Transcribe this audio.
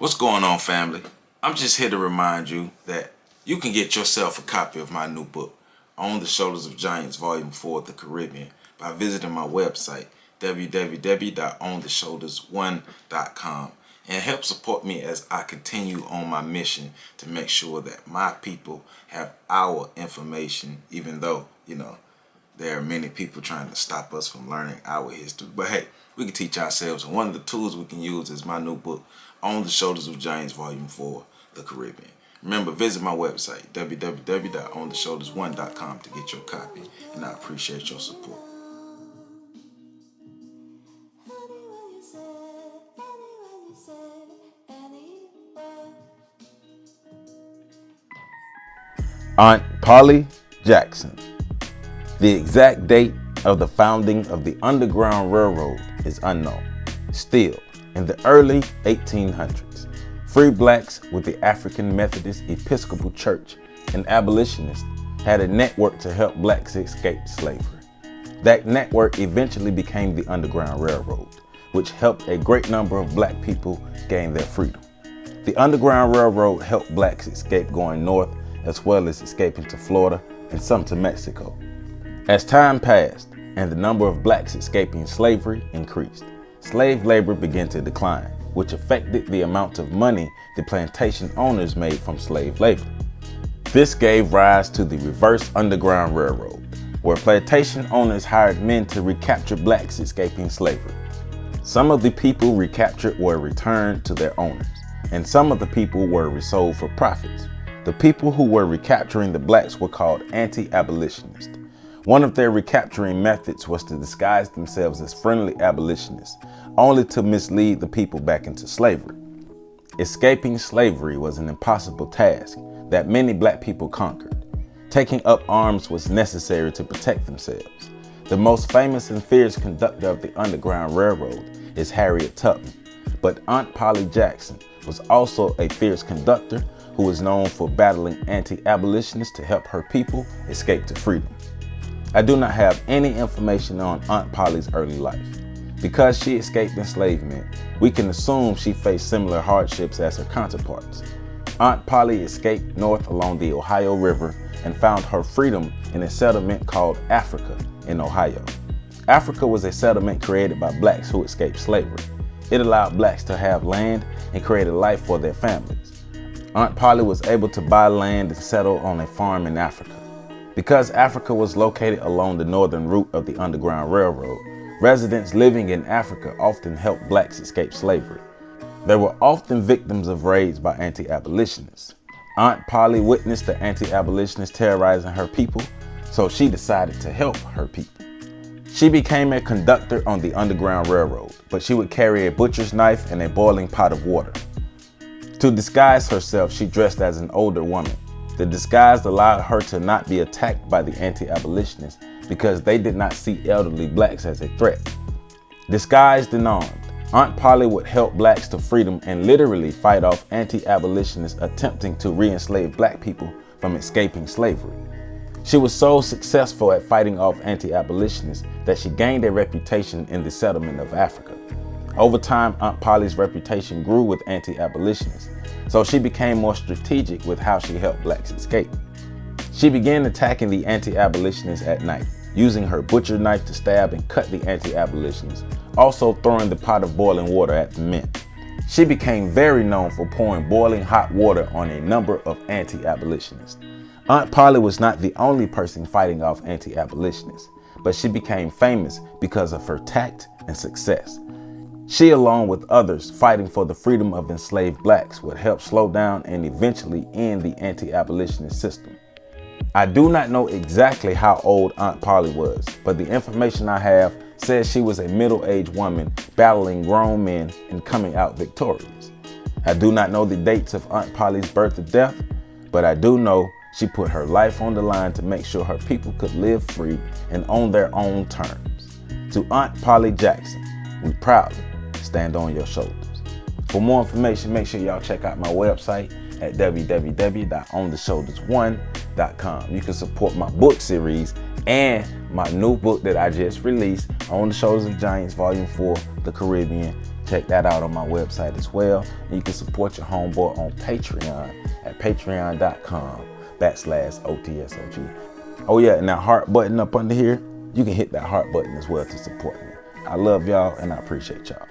What's going on, family? I'm just here to remind you that you can get yourself a copy of my new book, On the Shoulders of Giants, Volume 4, The Caribbean, by visiting my website, www.ontheshoulders1.com, and help support me as I continue on my mission to make sure that my people have our information, even though, there are many people trying to stop us from learning our history. But hey, we can teach ourselves, and one of the tools we can use is my new book, On the Shoulders of Giants, Volume 4, The Caribbean. Remember, visit my website, www.ontheshoulders1.com, to get your copy, and I appreciate your support. Aunt Polly Jackson. The exact date of the founding of the Underground Railroad is unknown. Still, in the early 1800s, free blacks with the African Methodist Episcopal Church and abolitionists had a network to help blacks escape slavery. That network eventually became the Underground Railroad, which helped a great number of black people gain their freedom. The Underground Railroad helped blacks escape going north, as well as escaping to Florida and some to Mexico. As time passed and the number of blacks escaping slavery increased, slave labor began to decline, which affected the amount of money the plantation owners made from slave labor. This gave rise to the reverse Underground Railroad, where plantation owners hired men to recapture blacks escaping slavery. Some of the people recaptured were returned to their owners, and some of the people were resold for profits. The people who were recapturing the blacks were called anti-abolitionists. One of their recapturing methods was to disguise themselves as friendly abolitionists, only to mislead the people back into slavery. Escaping slavery was an impossible task that many black people conquered. Taking up arms was necessary to protect themselves. The most famous and fierce conductor of the Underground Railroad is Harriet Tubman, but Aunt Polly Jackson was also a fierce conductor who was known for battling anti-abolitionists to help her people escape to freedom. I do not have any information on Aunt Polly's early life. Because she escaped enslavement, we can assume she faced similar hardships as her counterparts. Aunt Polly escaped north along the Ohio River and found her freedom in a settlement called Africa in Ohio. Africa was a settlement created by blacks who escaped slavery. It allowed blacks to have land and create a life for their families. Aunt Polly was able to buy land and settle on a farm in Africa. Because Africa was located along the northern route of the Underground Railroad, residents living in Africa often helped blacks escape slavery. They were often victims of raids by anti-abolitionists. Aunt Polly witnessed the anti-abolitionists terrorizing her people, so she decided to help her people. She became a conductor on the Underground Railroad, but she would carry a butcher's knife and a boiling pot of water. To disguise herself, she dressed as an older woman. The disguise allowed her to not be attacked by the anti-abolitionists because they did not see elderly blacks as a threat. Disguised and armed, Aunt Polly would help blacks to freedom and literally fight off anti-abolitionists attempting to re-enslave black people from escaping slavery. She was so successful at fighting off anti-abolitionists that she gained a reputation in the settlement of Africa. Over time, Aunt Polly's reputation grew with anti-abolitionists, so she became more strategic with how she helped blacks escape. She began attacking the anti-abolitionists at night, using her butcher knife to stab and cut the anti-abolitionists, also throwing the pot of boiling water at the men. She became very known for pouring boiling hot water on a number of anti-abolitionists. Aunt Polly was not the only person fighting off anti-abolitionists, but she became famous because of her tact and success. She, along with others fighting for the freedom of enslaved blacks, would help slow down and eventually end the anti-abolitionist system. I do not know exactly how old Aunt Polly was, but the information I have says she was a middle-aged woman battling grown men and coming out victorious. I do not know the dates of Aunt Polly's birth or death, but I do know she put her life on the line to make sure her people could live free and on their own terms. To Aunt Polly Jackson, we proudly stand on your shoulders. For more information, make sure y'all check out my website at www.ontheshoulders1.com. You can support my book series and my new book that I just released, On the Shoulders of Giants, Volume 4, The Caribbean. check that out on my website as well. And you can support your homeboy on Patreon at patreon.com/OTSOG. Oh yeah, and that heart button up under here, you can hit that heart button as well to support me. I love y'all and I appreciate y'all.